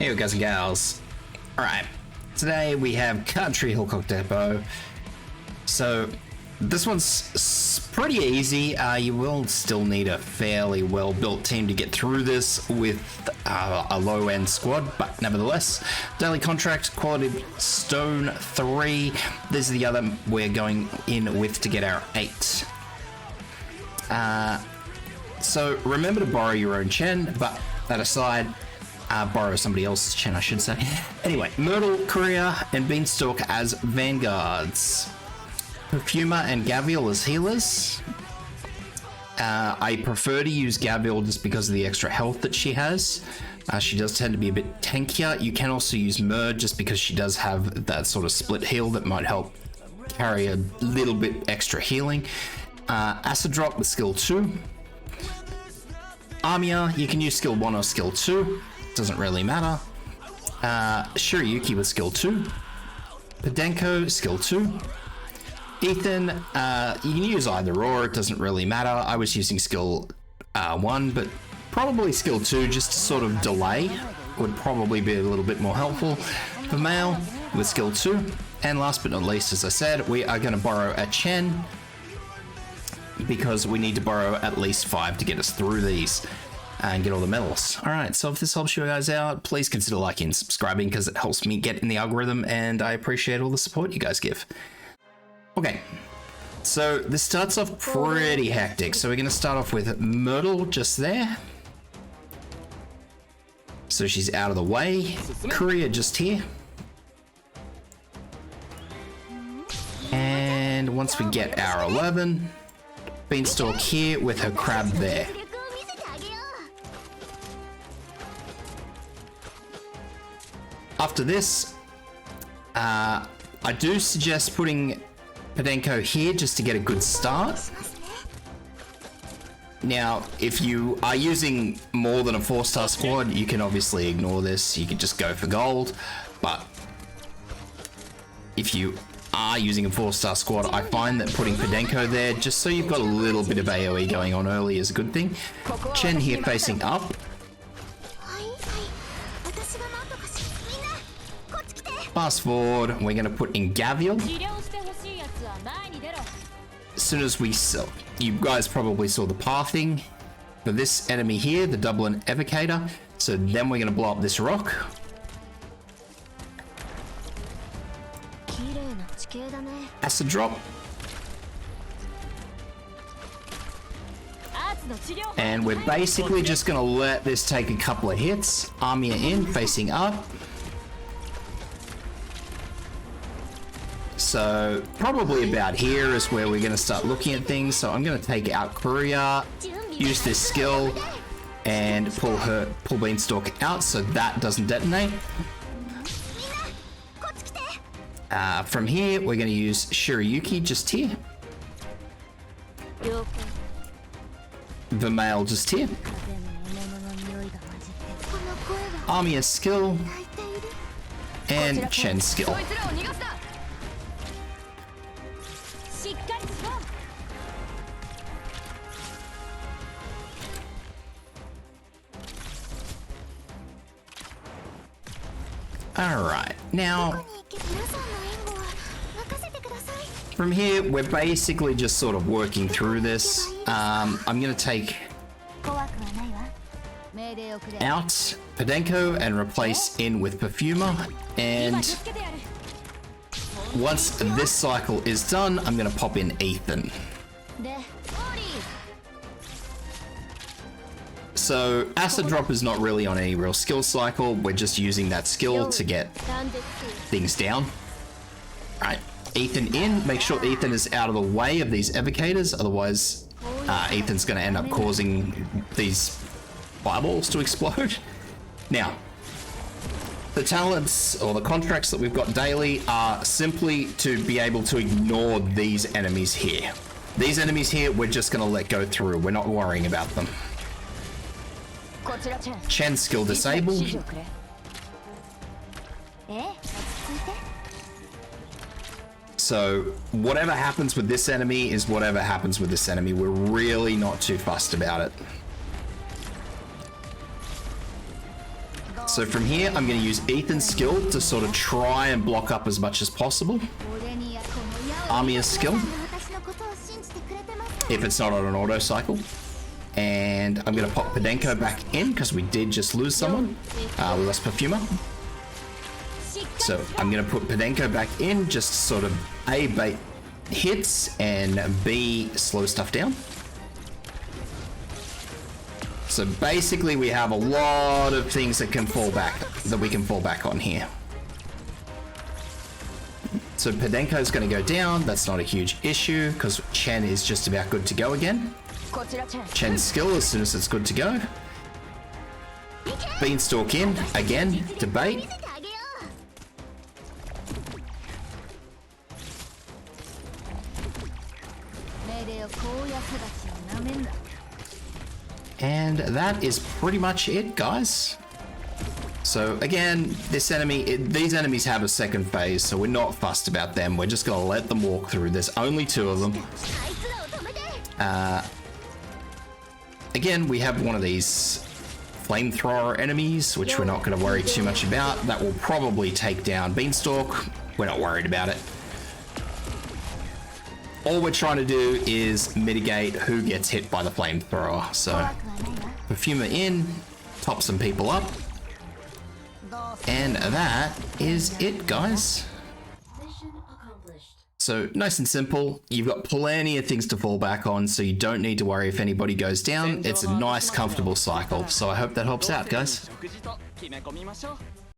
Hey guys and gals. Alright, today we have Country Hillcock Depot. So this one's pretty easy. You will still need a fairly well built team to get through this with a low end squad, but nevertheless, daily contract, quality stone 3. This is the other we're going in with to get our 8. So remember to borrow your own Chen, but that aside, borrow somebody else's Chen, I should say. Anyway, Myrtle, Courier, and Beanstalk as vanguards. Perfumer and Gavial as healers. I prefer to use Gavial just because of the extra health that she has. She does tend to be a bit tankier. You can also use Myrd just because she does have that sort of split heal that might help carry a little bit extra healing. Acid Drop with skill 2. Armia, you can use skill 1 or skill 2. Doesn't really matter. Shirayuki with skill 2. Podenko, skill 2. Ethan, you can use either or, it doesn't really matter. I was using skill 1, but probably skill 2 just to sort of delay would probably be a little bit more helpful. For male, with skill 2. And last but not least, as I said, we are going to borrow a Chen because we need to borrow at least 5 to get us through these and get all the medals. Alright, so if this helps you guys out, please consider liking and subscribing because it helps me get in the algorithm and I appreciate all the support you guys give. Okay, so this starts off pretty hectic. So we're going to start off with Myrtle just there. So she's out of the way. Courier just here. And once we get our 11, Beanstalk here with her crab there. After this, I do suggest putting Podenko here just to get a good start. Now, if you are using more than a 4-star squad, you can obviously ignore this. You can just go for gold. But if you are using a 4-star squad, I find that putting Podenko there, just so you've got a little bit of AoE going on early, is a good thing. Chen here facing up. Fast forward, we're going to put in Gavial. As soon as we saw, you guys probably saw the pathing for this enemy here, the Dublin Evocator. So then we're going to blow up this rock. Acid Drop. And we're basically just going to let this take a couple of hits. Armia in, facing up. So probably about here is where we're going to start looking at things. So I'm going to take out Courier, use this skill, and pull Beanstalk out so that doesn't detonate. From here, we're going to use Shirayuki just here. Vermeil just here. Armia skill. And Chen skill. Alright, now from here we're basically just sort of working through this. I'm going to take out Podenko and replace in with Perfumer, and once this cycle is done, I'm going to pop in Ethan. So Acid Drop is not really on any real skill cycle, we're just using that skill to get things down. Alright, Ethan in, make sure Ethan is out of the way of these evocators, otherwise Ethan's going to end up causing these fireballs to explode. Now, the talents or the contracts that we've got daily are simply to be able to ignore these enemies here. These enemies here, we're just going to let go through, we're not worrying about them. Chen skill disabled. So whatever happens with this enemy is whatever happens with this enemy. We're really not too fussed about it. So from here, I'm going to use Ethan's skill to sort of try and block up as much as possible. Armia's skill, if it's not on an auto cycle. And I'm going to pop Podenko back in because we did just lose someone. We lost Perfumer. So I'm going to put Podenko back in just to sort of A, bait hits, and B, slow stuff down. So basically we have a lot of things that we can fall back on here. So Podenko's going to go down. That's not a huge issue because Chen is just about good to go again. Chen's skill as soon as it's good to go. Beanstalk in again to bait. And that is pretty much it, guys. So again, these enemies have a second phase, so we're not fussed about them. We're just gonna let them walk through. There's only 2 of them. Again, we have one of these flamethrower enemies, which we're not gonna worry too much about. That will probably take down Beanstalk. We're not worried about it. All we're trying to do is mitigate who gets hit by the flamethrower. So, Perfumer in, top some people up. And that is it, guys. So, nice and simple. You've got plenty of things to fall back on, so you don't need to worry if anybody goes down. It's a nice, comfortable cycle. So I hope that helps out, guys.